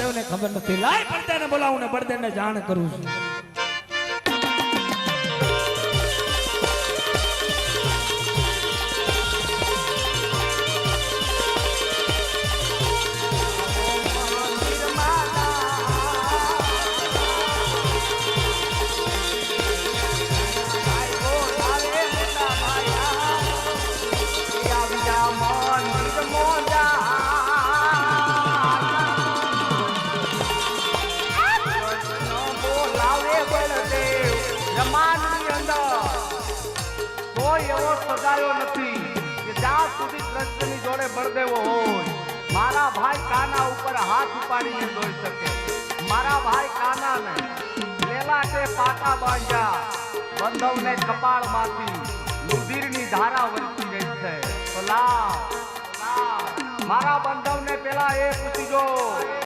બળદેવને ખબર નથી. લાય બળદેવને બોલાવું ને બળદેવને જાણ કરું છું. બળદેવો હોય મારા ભાઈ કાના ઉપર હાથ ઉપાડીને જોઈ શકે. મારા ભાઈ કાનાને લેલા કે પાટા બાંધ્યા, બંધવને કપાળમાંથી રુધિરની ધારા વરસી રહી છે. તો લાવ મારા બંધવને પેલા એ પૂછી જો